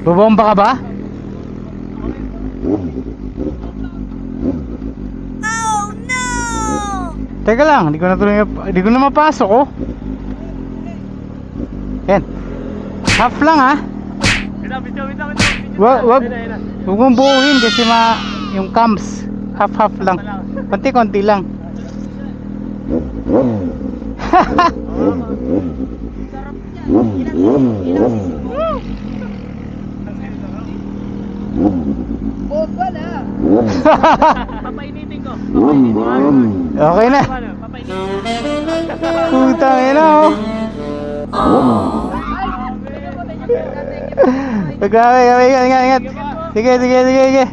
Bubomba ka ba? Oh no! Teka lang, hindi ko na mapasok oh. Yan. Half lang ha. Wag mong buuhin kasi yung cams. Half lang. Konti-konti lang. Bomba na! Papainitin ko. Okay na. Putang ina oh. Grabe, ingat. Sige.